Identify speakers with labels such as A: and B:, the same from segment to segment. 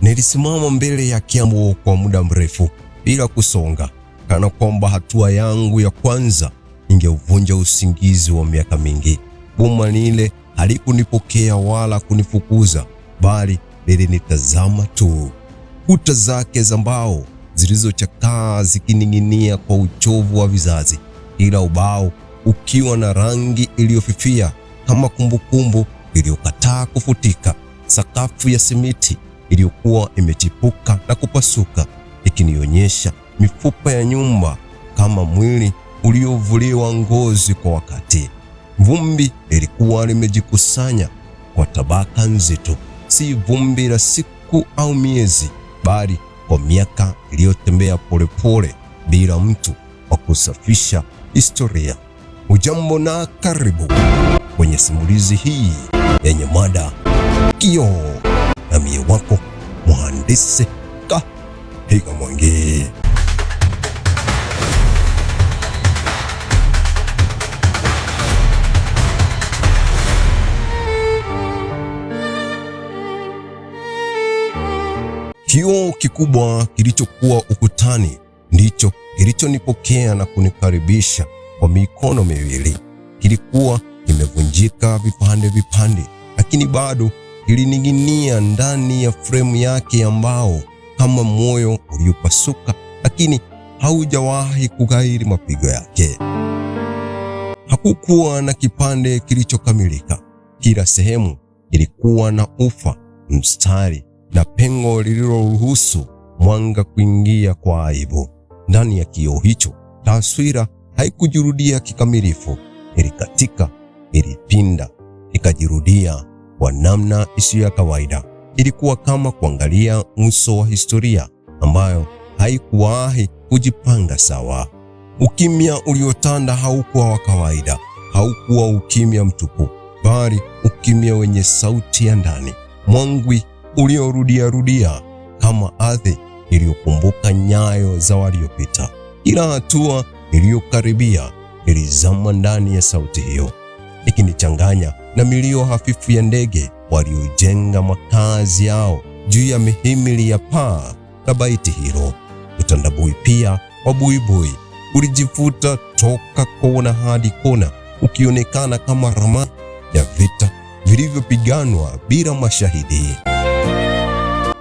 A: Nilisimama mbele ya kiambo kwa muda mrefu bila kusonga, kana kwamba hatua yangu ya kwanza ingeuvunja usingizi wa miaka mingi. Boma lile halikunipokea wala kunifukuza, bali lilinitazama tu. Kuta zake za mbao zilizochakaa zikining'inia kwa uchovu wa vizazi, kila ubao ukiwa na rangi iliyofifia kama kumbukumbu iliyokataa kufutika. Sakafu ya simiti iliyokuwa imechipuka na kupasuka, ikinionyesha mifupa ya nyumba kama mwili uliovuliwa ngozi kwa wakati. Vumbi lilikuwa limejikusanya kwa tabaka nzito, si vumbi la siku au miezi, bali kwa miaka iliyotembea polepole bila mtu wa kusafisha historia. Hujambo na karibu kwenye simulizi hii yenye mada Kioo, na mie wako Mhandisi Kahiga Mwangi. Kioo kikubwa kilichokuwa ukutani ndicho kilichonipokea na kunikaribisha kwa mikono miwili. Kilikuwa kimevunjika vipande vipande, lakini bado kilining'inia ndani ya fremu yake ya mbao kama moyo uliopasuka, lakini haujawahi kughairi mapigo yake. Hakukuwa na kipande kilichokamilika. Kila sehemu ilikuwa na ufa, mstari na pengo lililoruhusu mwanga kuingia kwa aibu. Ndani ya kioo hicho, taswira haikujirudia kikamilifu. Ilikatika, ilipinda, ikajirudia kwa namna isiyo ya kawaida. Ilikuwa kama kuangalia uso wa historia ambayo haikuwahi kujipanga sawa. Ukimya uliotanda haukuwa wa kawaida. Haukuwa ukimya mtupu, bali ukimya wenye sauti ya ndani, mwangwi uliorudia kama ardhi iliyokumbuka nyayo za waliopita. Kila hatua iliyokaribia ilizama ndani ya sauti hiyo, ikinichanganya na milio hafifu ya ndege waliojenga makazi yao juu ya mihimili ya paa la baiti hilo. Utandabui pia wa buibui ulijifuta toka kona hadi kona, ukionekana kama ramani ya vita vilivyopiganwa bila mashahidi.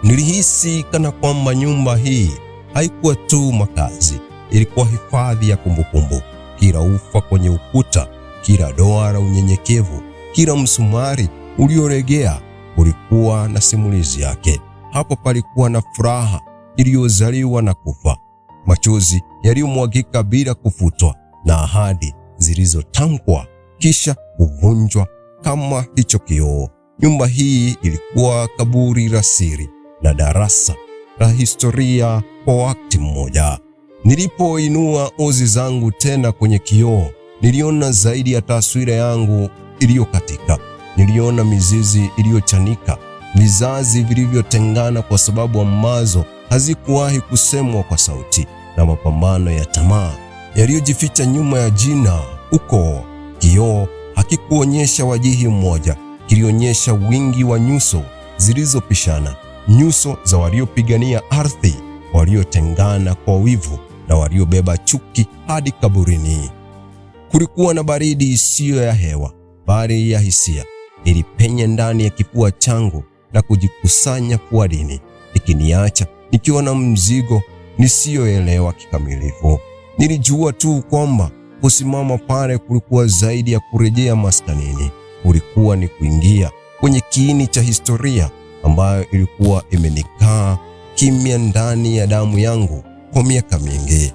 A: Nilihisi kana kwamba nyumba hii haikuwa tu makazi, ilikuwa hifadhi ya kumbukumbu. Kila ufa kwenye ukuta, kila doa la unyenyekevu, kila msumari ulioregea ulikuwa na simulizi yake. Hapo palikuwa na furaha iliyozaliwa na kufa, machozi yaliyomwagika bila kufutwa, na ahadi zilizotamkwa kisha kuvunjwa kama hicho kioo. Nyumba hii ilikuwa kaburi la siri na darasa la historia kwa wakati mmoja. Nilipoinua ozi zangu tena kwenye kioo, niliona zaidi ya taswira yangu iliyokatika. Niliona mizizi iliyochanika, vizazi vilivyotengana kwa sababu ambazo hazikuwahi kusemwa kwa sauti, na mapambano ya tamaa yaliyojificha nyuma ya jina ukoo. Kioo hakikuonyesha wajihi mmoja, kilionyesha wingi wa nyuso zilizopishana, nyuso za waliopigania ardhi, waliotengana kwa wivu na waliobeba chuki hadi kaburini. Kulikuwa na baridi isiyo ya hewa, bali ya hisia. Ilipenya ndani ya kifua changu na kujikusanya puani, ikiniacha nikiwa na mzigo nisiyoelewa kikamilifu. Nilijua tu kwamba kusimama pale kulikuwa zaidi ya kurejea maskanini. Kulikuwa ni kuingia kwenye kiini cha historia ambayo ilikuwa imenikaa kimya ndani ya damu yangu kwa miaka mingi.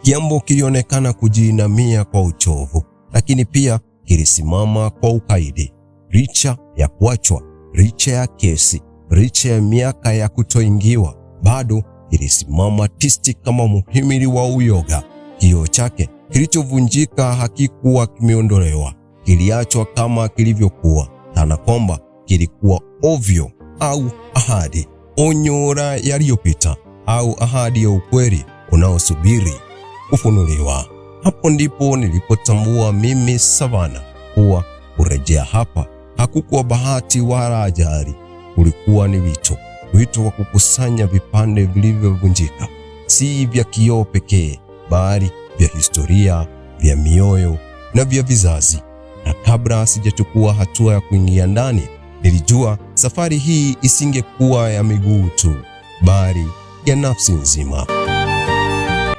A: Kiambo kilionekana kujiinamia kwa uchovu, lakini pia kilisimama kwa ukaidi. Licha ya kuachwa, licha ya kesi, licha ya miaka ya kutoingiwa, bado kilisimama tisti kama muhimili wa uyoga. Kioo chake kilichovunjika hakikuwa kimeondolewa, kiliachwa kama kilivyokuwa, kana kwamba kilikuwa ovyo au ahadi, onyo yaliyopita au ahadi ya ukweli unaosubiri kufunuliwa. Hapo ndipo nilipotambua mimi Savana kuwa kurejea hapa hakukuwa bahati wala ajali, ulikuwa ni wito wa kukusanya vipande vilivyovunjika, si vya kioo pekee, bali vya historia, vya mioyo na vya vizazi. Na kabla sijachukua hatua ya kuingia ndani, nilijua safari hii isingekuwa ya miguu tu, bali ya nafsi nzima.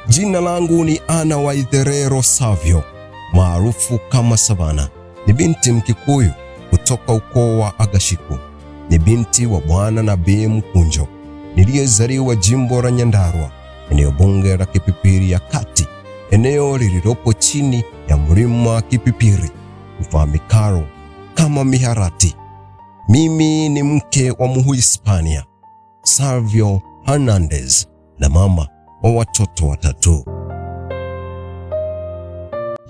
A: Jina langu ni Anna Waitherero Savio, maarufu kama Savana. Ni binti Mkikuyu kutoka ukoo wa Agashiku. Ni binti wa Bwana Nabii Mkunjo, niliyezaliwa jimbo la Nyandarua, eneo bunge la Kipipiri ya Kati, eneo lililopo chini ya mlima Kipipiri ufahamikao kama Miharati. Mimi ni mke wa Mhispania Savio Hernandez na mama wa watoto 3.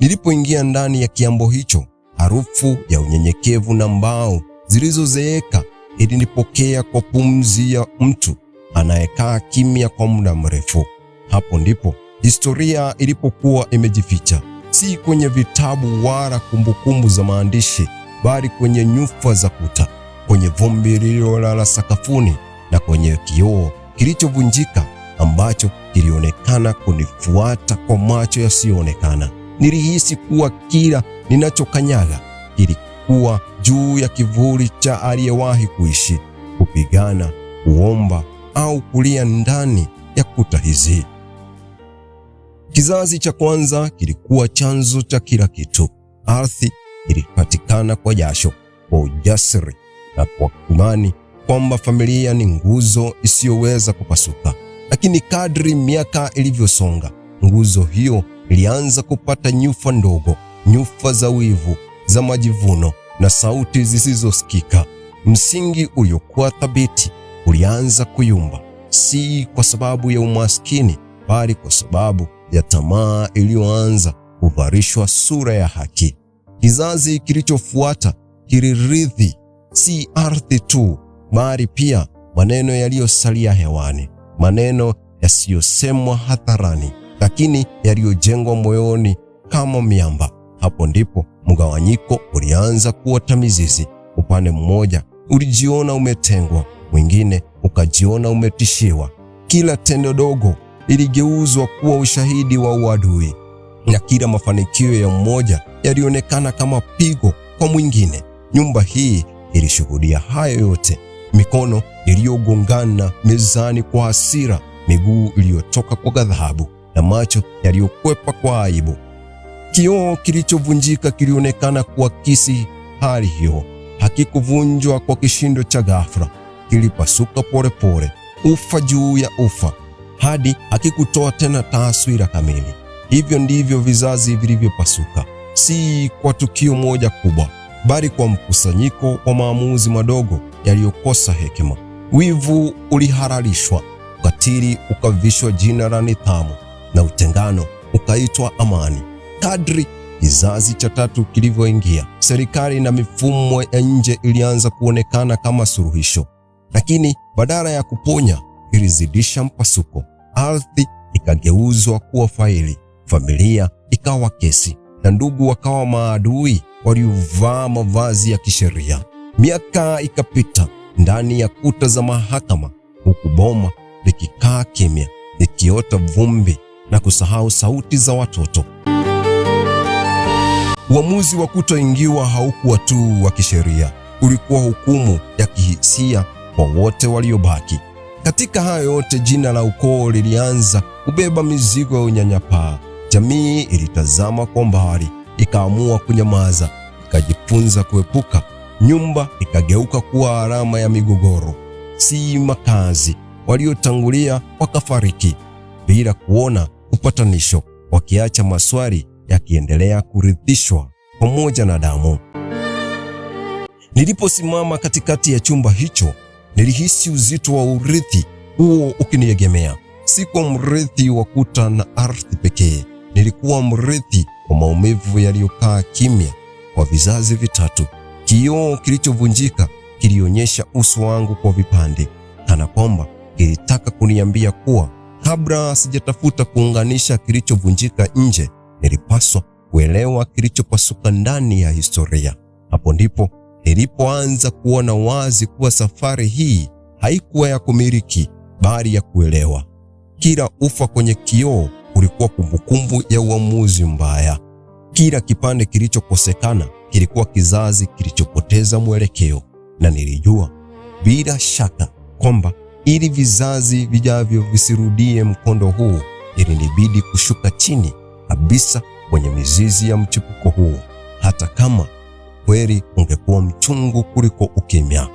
A: Nilipoingia ndani ya kiambo hicho, harufu ya unyenyekevu na mbao zilizozeeka ilinipokea kwa pumzi ya mtu anayekaa kimya kwa muda mrefu. Hapo ndipo historia ilipokuwa imejificha, si kwenye vitabu wala kumbukumbu za maandishi, bali kwenye nyufa za kuta, kwenye vumbi lililolala sakafuni na kwenye kioo kilichovunjika ambacho kilionekana kunifuata kwa macho yasiyoonekana. Nilihisi kuwa kila ninachokanyaga kilikuwa juu ya kivuli cha aliyewahi kuishi, kupigana, kuomba au kulia ndani ya kuta hizi. Kizazi cha kwanza kilikuwa chanzo cha kila kitu. Ardhi ilipatikana kwa jasho, kwa ujasiri na kwa imani kwamba familia ni nguzo isiyoweza kupasuka. Lakini kadri miaka ilivyosonga, nguzo hiyo ilianza kupata nyufa ndogo, nyufa za wivu, za majivuno na sauti zisizosikika. Msingi uliokuwa thabiti ulianza kuyumba, si kwa sababu ya umaskini, bali kwa sababu ya tamaa iliyoanza kuvarishwa sura ya haki. Kizazi kilichofuata kilirithi si ardhi tu, bali pia maneno yaliyosalia hewani, maneno yasiyosemwa hadharani, lakini yaliyojengwa moyoni kama miamba. Hapo ndipo mgawanyiko ulianza kuota mizizi. Upande mmoja ulijiona umetengwa, mwingine ukajiona umetishiwa. Kila tendo dogo iligeuzwa kuwa ushahidi wa uadui, na kila mafanikio ya mmoja yalionekana kama pigo kwa mwingine. Nyumba hii ilishuhudia hayo yote: mikono iliyogongana mezani kwa hasira, miguu iliyotoka kwa ghadhabu, na macho yaliyokwepa kwa aibu. Kioo kilichovunjika kilionekana kuakisi hali hiyo. Hakikuvunjwa kwa kishindo cha ghafla, kilipasuka polepole, ufa juu ya ufa, hadi hakikutoa tena taswira kamili. Hivyo ndivyo vizazi vilivyopasuka, si kwa tukio moja kubwa, bali kwa mkusanyiko wa maamuzi madogo yaliyokosa hekima. Wivu ulihalalishwa, ukatili ukavishwa jina la nidhamu, na utengano ukaitwa amani. Kadri kizazi cha 3 kilivyoingia, serikali na mifumo ya nje ilianza kuonekana kama suluhisho, lakini badala ya kuponya ilizidisha mpasuko. Ardhi ikageuzwa kuwa faili, familia ikawa kesi, na ndugu wakawa maadui waliovaa mavazi ya kisheria. Miaka ikapita ndani ya kuta za mahakama, huku boma likikaa kimya, likiota vumbi na kusahau sauti za watoto. Uamuzi wa kutoingiwa haukuwa tu wa kisheria, ulikuwa hukumu ya kihisia kwa wote waliobaki. Katika hayo yote, jina la ukoo lilianza kubeba mizigo ya unyanyapaa. Jamii ilitazama kwa mbali, ikaamua kunyamaza, ikajifunza kuepuka. Nyumba ikageuka kuwa alama ya migogoro, si makazi. Waliotangulia wakafariki bila kuona upatanisho, wakiacha maswali yakiendelea kurithishwa pamoja na damu. Niliposimama katikati ya chumba hicho, nilihisi uzito wa urithi huo ukiniegemea. Sikuwa mrithi wa kuta na ardhi pekee, nilikuwa mrithi wa maumivu yaliyokaa kimya kwa vizazi vitatu. Kioo kilichovunjika kilionyesha uso wangu kwa vipande, kana kwamba kilitaka kuniambia kuwa kabla sijatafuta kuunganisha kilichovunjika nje, nilipaswa kuelewa kilichopasuka ndani ya historia. Hapo ndipo nilipoanza kuona wazi kuwa safari hii haikuwa ya kumiliki bali ya kuelewa. Kila ufa kwenye kioo ulikuwa kumbukumbu ya uamuzi mbaya. Kila kipande kilichokosekana kilikuwa kizazi kilichopoteza mwelekeo, na nilijua bila shaka kwamba ili vizazi vijavyo visirudie mkondo huu, ilinibidi kushuka chini kabisa kwenye mizizi ya mchipuko huu, hata kama kweli ungekuwa mchungu kuliko ukimya.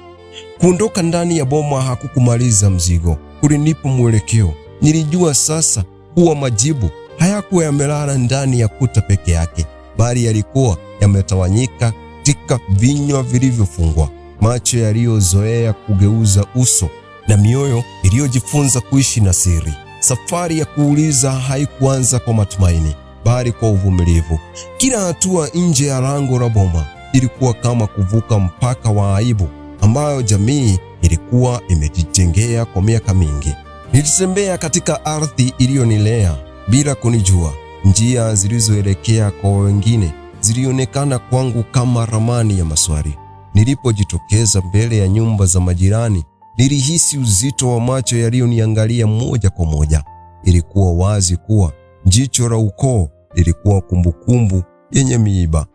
A: Kuondoka ndani ya boma hakukumaliza mzigo, kulinipa mwelekeo. Nilijua sasa kuwa majibu hayakuwa yamelala ndani ya kuta peke yake, bali yalikuwa yametawanyika katika vinywa vilivyofungwa, macho yaliyozoea kugeuza uso na mioyo iliyojifunza kuishi na siri. Safari ya kuuliza haikuanza kwa matumaini, bali kwa uvumilivu. Kila hatua nje ya lango la boma ilikuwa kama kuvuka mpaka wa aibu ambayo jamii ilikuwa imejijengea kwa miaka mingi. Nilitembea katika ardhi iliyonilea bila kunijua. Njia zilizoelekea kwa wengine zilionekana kwangu kama ramani ya maswali. Nilipojitokeza mbele ya nyumba za majirani, nilihisi uzito wa macho yaliyoniangalia moja kwa moja. Ilikuwa wazi kuwa jicho la ukoo lilikuwa kumbukumbu yenye miiba.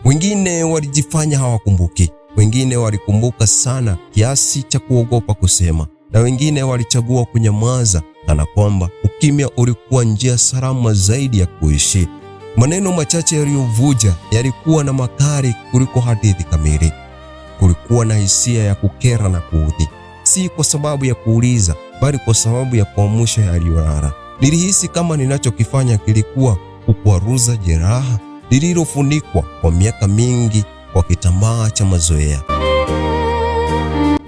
A: Wengine walijifanya hawakumbuki, wengine walikumbuka sana kiasi cha kuogopa kusema, na wengine walichagua kunyamaza kana kwamba ukimya ulikuwa njia salama zaidi ya kuishi. Maneno machache yaliyovuja yalikuwa na makali kuliko hadithi kamili. Kulikuwa na hisia ya kukera na kuudhi, si kwa sababu ya kuuliza, bali kwa sababu ya kuamsha yaliyolala. Nilihisi kama ninachokifanya kilikuwa kukwaruza jeraha lililofunikwa kwa miaka mingi kwa kitambaa cha mazoea.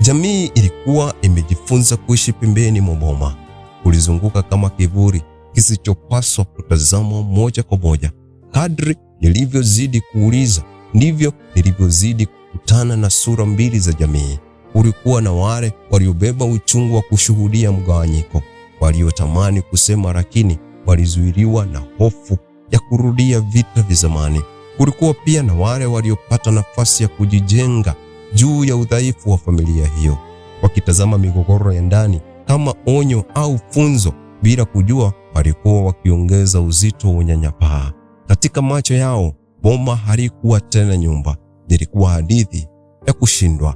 A: Jamii ilikuwa imejifunza kuishi pembeni mwa boma, kulizunguka kama kivuli kisichopaswa kutazamwa moja kwa moja. Kadri nilivyozidi kuuliza, ndivyo nilivyozidi kukutana na sura mbili za jamii. Kulikuwa na wale waliobeba uchungu wa kushuhudia mgawanyiko, waliotamani kusema lakini walizuiliwa na hofu ya kurudia vita vya zamani. Kulikuwa pia na wale waliopata nafasi ya kujijenga juu ya udhaifu wa familia hiyo, wakitazama migogoro ya ndani kama onyo au funzo, bila kujua walikuwa wakiongeza uzito wa unyanyapaa. Katika macho yao, boma halikuwa tena nyumba, lilikuwa hadithi ya kushindwa.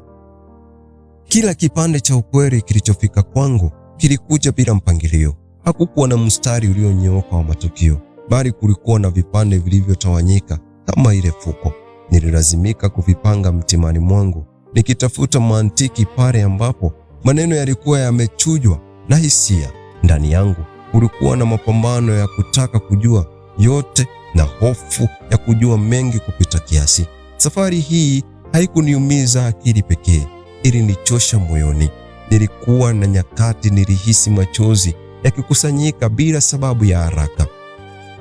A: Kila kipande cha ukweli kilichofika kwangu kilikuja bila mpangilio. Hakukuwa na mstari ulionyooka wa matukio, bali kulikuwa na vipande vilivyotawanyika kama ile fuko. Nililazimika kuvipanga mtimani mwangu, nikitafuta mantiki pale ambapo maneno yalikuwa yamechujwa na hisia. Ndani yangu kulikuwa na mapambano ya kutaka kujua yote na hofu ya kujua mengi kupita kiasi. Safari hii haikuniumiza akili pekee, ilinichosha moyoni. Nilikuwa na nyakati nilihisi machozi yakikusanyika bila sababu ya haraka.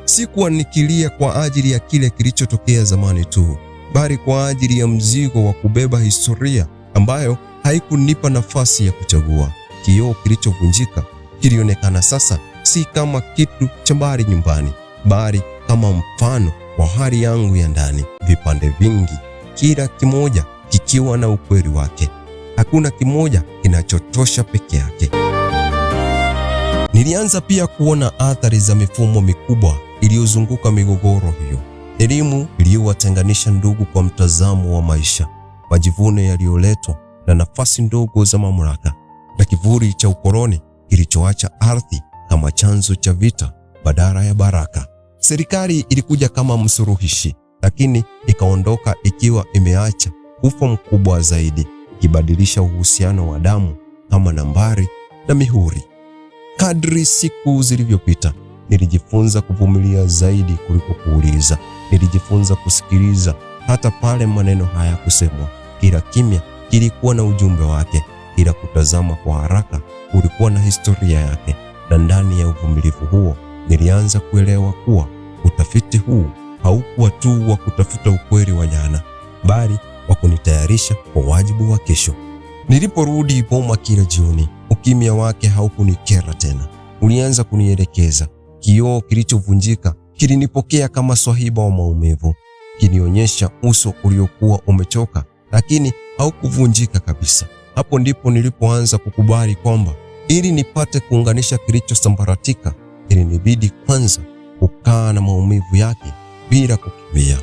A: Sikuwa nikilia kwa ajili ya kile kilichotokea zamani tu, bali kwa ajili ya mzigo wa kubeba historia ambayo haikunipa nafasi ya kuchagua. Kioo kilichovunjika kilionekana sasa si kama kitu cha mbali nyumbani, bali kama mfano wa hali yangu ya ndani. Vipande vingi, kila kimoja kikiwa na ukweli wake. Hakuna kimoja kinachotosha peke yake. Nilianza pia kuona athari za mifumo mikubwa iliyozunguka migogoro hiyo. Elimu iliyowatenganisha ndugu kwa mtazamo wa maisha, majivuno yaliyoletwa na nafasi ndogo za mamlaka, na kivuli cha ukoloni kilichoacha ardhi kama chanzo cha vita badala ya baraka. Serikali ilikuja kama msuluhishi, lakini ikaondoka ikiwa imeacha ufa mkubwa zaidi, ikibadilisha uhusiano wa damu kama nambari na mihuri. Kadri siku zilivyopita, nilijifunza kuvumilia zaidi kuliko kuuliza. Nilijifunza kusikiliza hata pale maneno hayakusemwa. Kila kimya kilikuwa na ujumbe wake, kila kutazama kwa haraka kulikuwa na historia yake. Na ndani ya uvumilivu huo, nilianza kuelewa kuwa utafiti huu haukuwa tu wa kutafuta ukweli wa jana, bali wa kunitayarisha kwa wajibu wa kesho. Niliporudi boma kila jioni, ukimya wake haukunikera tena, ulianza kunielekeza. Kioo kilichovunjika kilinipokea kama swahiba wa maumivu, kinionyesha uso uliokuwa umechoka, lakini au kuvunjika kabisa. Hapo ndipo nilipoanza kukubali kwamba ili nipate kuunganisha kilichosambaratika, ilinibidi kwanza kukaa na maumivu yake bila kukimbia.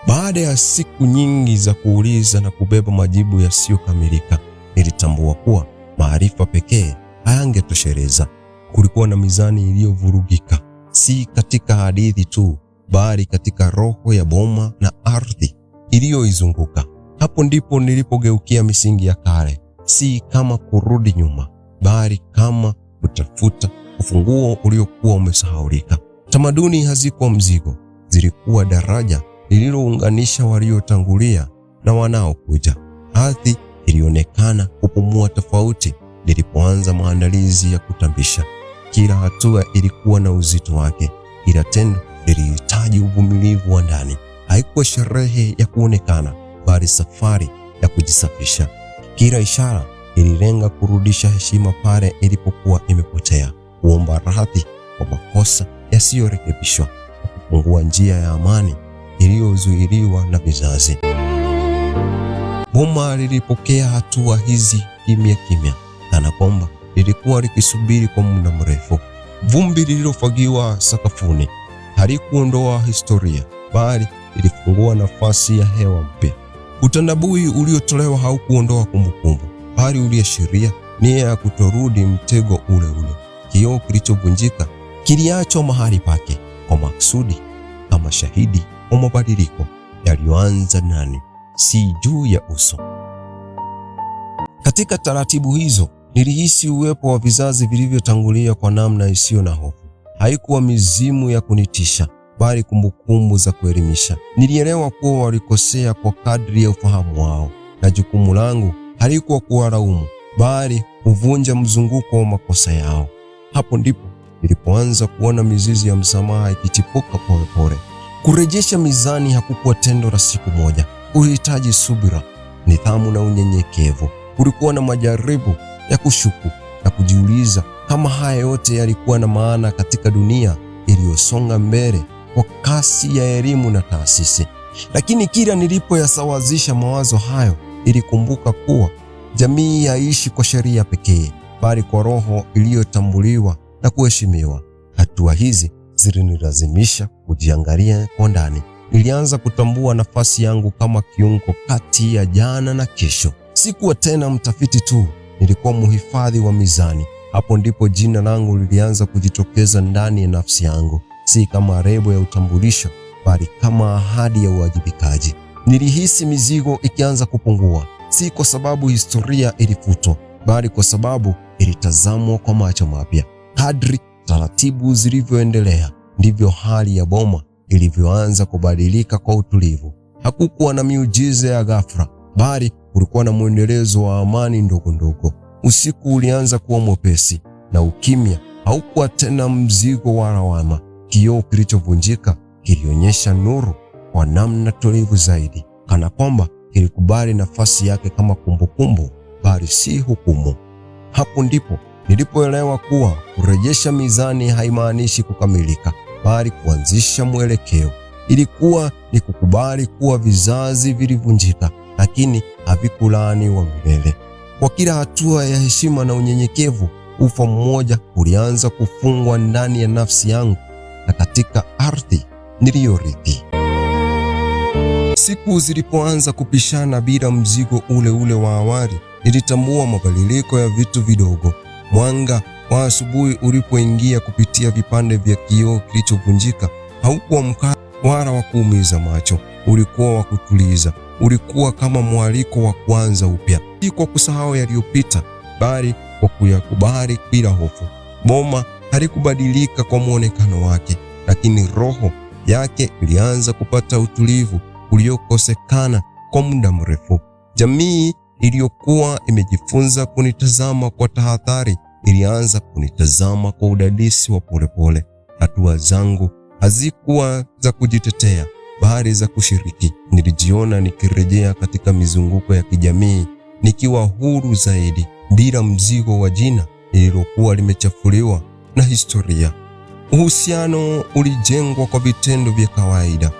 A: Baada ya siku nyingi za kuuliza na kubeba majibu yasiyokamilika, nilitambua kuwa maarifa pekee hayangetosheleza. Kulikuwa na mizani iliyovurugika, si katika hadithi tu, bali katika roho ya boma na ardhi iliyoizunguka. Hapo ndipo nilipogeukia misingi ya kale, si kama kurudi nyuma, bali kama kutafuta ufunguo uliokuwa umesahaulika. Tamaduni hazikuwa mzigo, zilikuwa daraja lililounganisha waliotangulia na wanaokuja. Ardhi ilionekana kupumua tofauti nilipoanza maandalizi ya kutambisha. Kila hatua ilikuwa na uzito wake, kila tendo lilihitaji uvumilivu wa ndani. Haikuwa sherehe ya kuonekana, bali safari ya kujisafisha. Kila ishara ililenga kurudisha heshima pale ilipokuwa imepotea, kuomba radhi kwa makosa yasiyorekebishwa na kufungua njia ya amani iliyozuiliwa na vizazi. Boma lilipokea hatua hizi kimya kimya, kana kwamba lilikuwa likisubiri kwa muda mrefu. Vumbi lililofagiwa sakafuni halikuondoa historia, bali lilifungua nafasi ya hewa mpya. Utandabui uliotolewa haukuondoa kumbukumbu, bali uliashiria nia ya kutorudi mtego ule ule. Kioo kilichovunjika kiliachwa mahali pake kwa maksudi, kama shahidi wa mabadiliko yaliyoanza ndani, si juu ya uso. Katika taratibu hizo nilihisi uwepo wa vizazi vilivyotangulia kwa namna isiyo na hofu. Haikuwa mizimu ya kunitisha, bali kumbukumbu za kuelimisha. Nilielewa kuwa walikosea kwa kadri ya ufahamu wao, na jukumu langu halikuwa kuwalaumu, bali kuvunja mzunguko wa makosa yao. Hapo ndipo nilipoanza kuona mizizi ya msamaha ikichipuka polepole. Kurejesha mizani hakukuwa tendo la siku moja. Ulihitaji subira, nidhamu na unyenyekevu. Kulikuwa na majaribu ya kushuku na kujiuliza kama haya yote yalikuwa na maana katika dunia iliyosonga mbele kwa kasi ya elimu na taasisi. Lakini kila nilipoyasawazisha mawazo hayo, ilikumbuka kuwa jamii haishi kwa sheria pekee, bali kwa roho iliyotambuliwa na kuheshimiwa. Hatua hizi zilinilazimisha kujiangalia kwa ndani. Nilianza kutambua nafasi yangu kama kiungo kati ya jana na kesho. Sikuwa tena mtafiti tu, nilikuwa mhifadhi wa mizani. Hapo ndipo jina langu lilianza kujitokeza ndani ya nafsi yangu, si kama lebo ya utambulisho, bali kama ahadi ya uwajibikaji. Nilihisi mizigo ikianza kupungua, si kwa sababu historia ilifutwa, bali kwa sababu ilitazamwa kwa macho mapya. Kadri taratibu zilivyoendelea, ndivyo hali ya boma ilivyoanza kubadilika kwa utulivu. Hakukuwa na miujiza ya ghafla, bali kulikuwa na mwendelezo wa amani ndogo ndogo. Usiku ulianza kuwa mwepesi na ukimya haukuwa tena mzigo wa lawama. Kioo kilichovunjika kilionyesha nuru kwa namna tulivu zaidi, kana kwamba kilikubali nafasi yake kama kumbukumbu, bali si hukumu. Hapo ndipo nilipoelewa kuwa kurejesha mizani haimaanishi kukamilika, bali kuanzisha mwelekeo. Ilikuwa ni kukubali kuwa vizazi vilivunjika, lakini havikulaaniwa milele. Kwa kila hatua ya heshima na unyenyekevu, ufa mmoja ulianza kufungwa ndani ya nafsi yangu na katika ardhi niliyorithi. Siku zilipoanza kupishana bila mzigo ule ule wa awali, nilitambua mabadiliko ya vitu vidogo. Mwanga wa asubuhi ulipoingia kupitia vipande vya kioo kilichovunjika, haukuwa mkali wala wa kuumiza macho. Ulikuwa wa kutuliza. Ulikuwa kama mwaliko wa kuanza upya, si kwa kusahau yaliyopita, bali kwa kuyakubali bila hofu. Boma halikubadilika kwa muonekano wake, lakini roho yake ilianza kupata utulivu uliokosekana kwa muda mrefu. Jamii iliyokuwa imejifunza kunitazama kwa tahadhari ilianza kunitazama kwa udadisi wa polepole. Hatua zangu hazikuwa za kujitetea, bali za kushiriki. Nilijiona nikirejea katika mizunguko ya kijamii nikiwa huru zaidi, bila mzigo wa jina lililokuwa limechafuliwa na historia. Uhusiano ulijengwa kwa vitendo vya kawaida,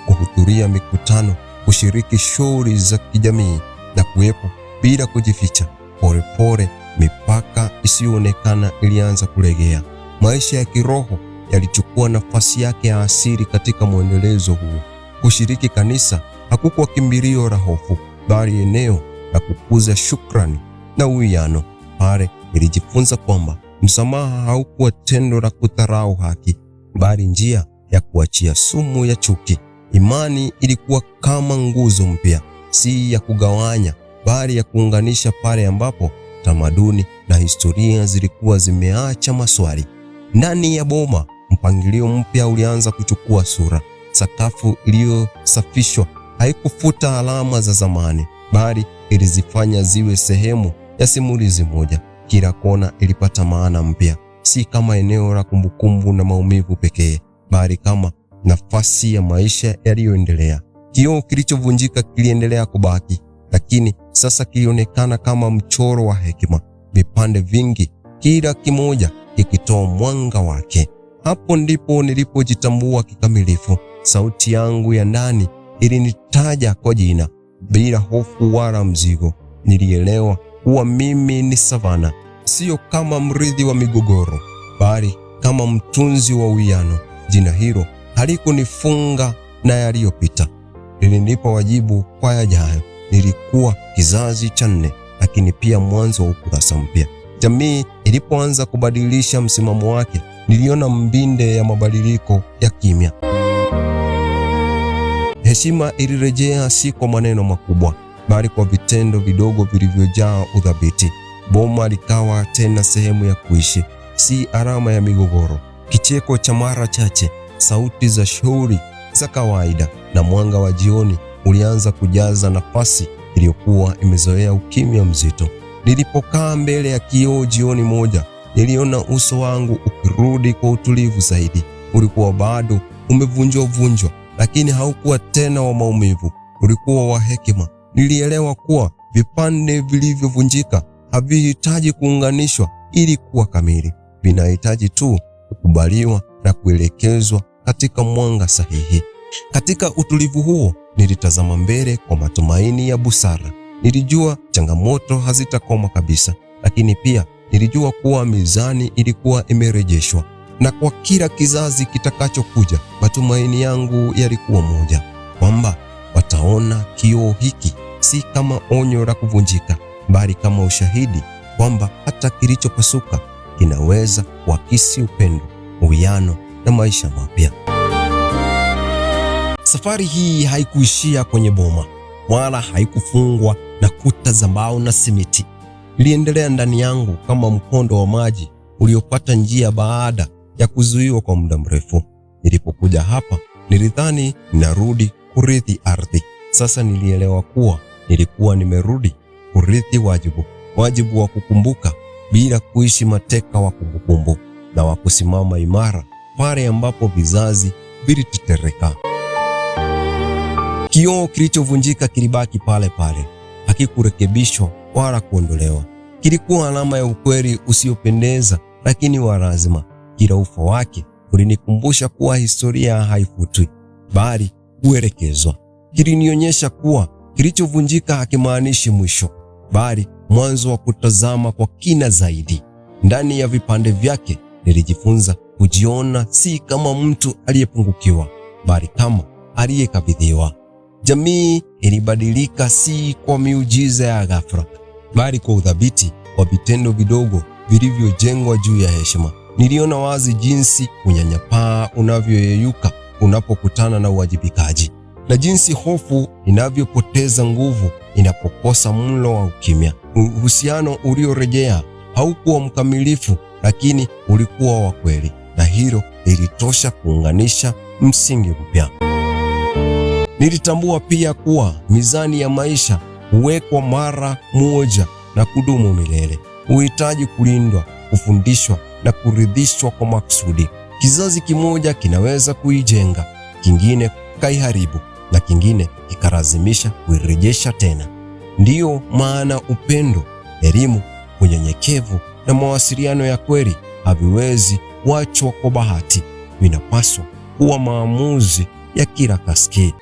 A: kuhudhuria mikutano kushiriki shughuli za kijamii na kuwepo bila kujificha. Polepole mipaka isiyoonekana ilianza kulegea. Maisha ya kiroho yalichukua nafasi yake ya asili katika mwendelezo huu. Kushiriki kanisa hakukuwa kimbilio la hofu, bali eneo la kukuza shukrani na uwiano. Pale nilijifunza kwamba msamaha haukuwa tendo la kudharau haki, bali njia ya kuachia sumu ya chuki. Imani ilikuwa kama nguzo mpya, si ya kugawanya, bali ya kuunganisha pale ambapo tamaduni na historia zilikuwa zimeacha maswali. Ndani ya boma, mpangilio mpya ulianza kuchukua sura. Sakafu iliyosafishwa haikufuta alama za zamani, bali ilizifanya ziwe sehemu ya simulizi moja. Kila kona ilipata maana mpya, si kama eneo la kumbukumbu na maumivu pekee, bali kama nafasi ya maisha yaliyoendelea. Kioo kilichovunjika kiliendelea kubaki, lakini sasa kilionekana kama mchoro wa hekima, vipande vingi, kila kimoja kikitoa mwanga wake. Hapo ndipo nilipojitambua kikamilifu. Sauti yangu ya ndani ilinitaja kwa jina, bila hofu wala mzigo. Nilielewa kuwa mimi ni Savana, sio kama mrithi wa migogoro, bali kama mtunzi wa uwiano. Jina hilo halikunifunga na yaliyopita, lilinipa wajibu kwa yajayo. Nilikuwa kizazi cha 4, lakini pia mwanzo wa ukurasa mpya. Jamii ilipoanza kubadilisha msimamo wake, niliona mbinde ya mabadiliko ya kimya. Heshima ilirejea, si kwa maneno makubwa, bali kwa vitendo vidogo vilivyojaa udhabiti. Boma likawa tena sehemu ya kuishi, si alama ya migogoro. Kicheko cha mara chache, sauti za shughuli za kawaida, na mwanga wa jioni ulianza kujaza nafasi iliyokuwa imezoea ukimya mzito. Nilipokaa mbele ya kioo jioni moja, niliona uso wangu ukirudi kwa utulivu zaidi. Ulikuwa bado umevunjwa, lakini haukuwa tena wa maumivu, ulikuwa wa hekima. Nilielewa kuwa vipande vilivyovunjika havihitaji kuunganishwa ili kuwa kamili, vinahitaji tu kukubaliwa na kuelekezwa katika mwanga sahihi. Katika utulivu huo, nilitazama mbele kwa matumaini ya busara. Nilijua changamoto hazitakoma kabisa, lakini pia nilijua kuwa mizani ilikuwa imerejeshwa. Na kwa kila kizazi kitakachokuja, matumaini yangu yalikuwa moja, kwamba wataona kioo hiki si kama onyo la kuvunjika, bali kama ushahidi kwamba hata kilichopasuka kinaweza kuakisi upendo, uwiano na maisha mapya. Safari hii haikuishia kwenye boma, wala haikufungwa na kuta za mbao na simiti. Iliendelea ndani yangu kama mkondo wa maji uliopata njia baada ya kuzuiwa kwa muda mrefu. Nilipokuja hapa, nilidhani ninarudi kurithi ardhi. Sasa nilielewa kuwa nilikuwa nimerudi kurithi wajibu wa kukumbuka bila kuishi mateka wa kumbukumbu, na wa kusimama imara pale ambapo vizazi vilitetereka. Kioo kilichovunjika kilibaki pale pale, hakikurekebishwa wala kuondolewa. Kilikuwa alama ya ukweli usiopendeza, lakini wa lazima. Kila ufa wake ulinikumbusha kuwa historia haifutwi, bali huelekezwa. Kilinionyesha kuwa kilichovunjika hakimaanishi mwisho, bali mwanzo wa kutazama kwa kina zaidi. Ndani ya vipande vyake nilijifunza kujiona si kama mtu aliyepungukiwa, bali kama aliyekabidhiwa. Jamii ilibadilika si kwa miujiza ya ghafla, bali kwa udhabiti wa vitendo vidogo vilivyojengwa juu ya heshima. Niliona wazi jinsi unyanyapaa unavyoyeyuka unapokutana na uwajibikaji, na jinsi hofu inavyopoteza nguvu inapokosa mlo wa ukimya. Uhusiano uliorejea haukuwa mkamilifu, lakini ulikuwa wa kweli, na hilo lilitosha kuunganisha msingi mpya. Nilitambua pia kuwa mizani ya maisha huwekwa mara moja na kudumu milele. Huhitaji kulindwa, kufundishwa na kuridhishwa kwa makusudi. Kizazi kimoja kinaweza kuijenga, kingine kaiharibu, na kingine kikalazimisha kuirejesha tena. Ndiyo maana upendo, elimu, unyenyekevu na mawasiliano ya kweli haviwezi kuachwa kwa bahati. Vinapaswa kuwa maamuzi ya kila kaski.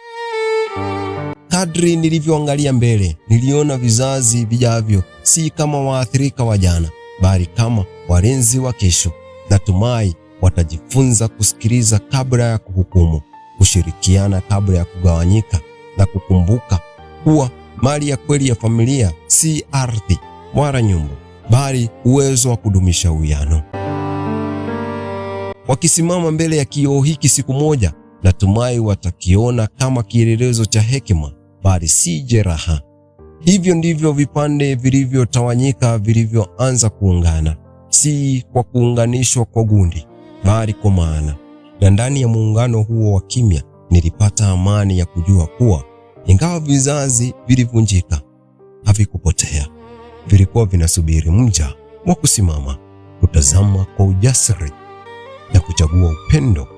A: Kadri nilivyoangalia mbele, niliona vizazi vijavyo si kama waathirika wa jana, bali kama walinzi wa kesho. Natumai watajifunza kusikiliza kabla ya kuhukumu, kushirikiana kabla ya kugawanyika, na kukumbuka kuwa mali ya kweli ya familia si ardhi wala nyumba, bali uwezo wa kudumisha uwiano. Wakisimama mbele ya kioo hiki siku moja, natumai watakiona kama kielelezo cha hekima, bali si jeraha. Hivyo ndivyo vipande vilivyotawanyika vilivyoanza kuungana, si kwa kuunganishwa kwa gundi, bali kwa maana. Na ndani ya muungano huo wa kimya, nilipata amani ya kujua kuwa ingawa vizazi vilivunjika, havikupotea. Vilikuwa vinasubiri muda wa kusimama, kutazama kwa ujasiri na kuchagua upendo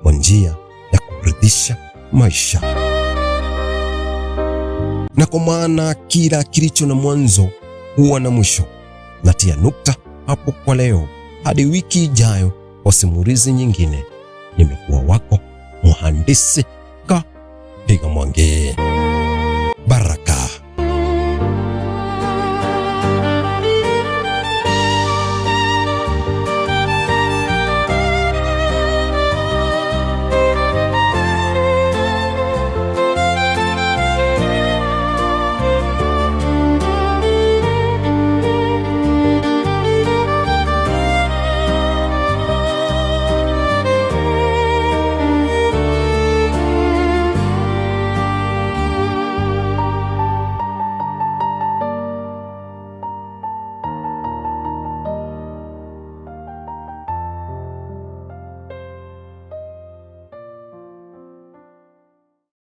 A: kwa njia ya kuridhisha maisha. Na kwa maana kila kilicho na mwanzo huwa na mwisho, natia nukta hapo kwa leo. Hadi wiki ijayo kwa simulizi nyingine. Nimekuwa wako Mhandisi Kapiga Mwangi.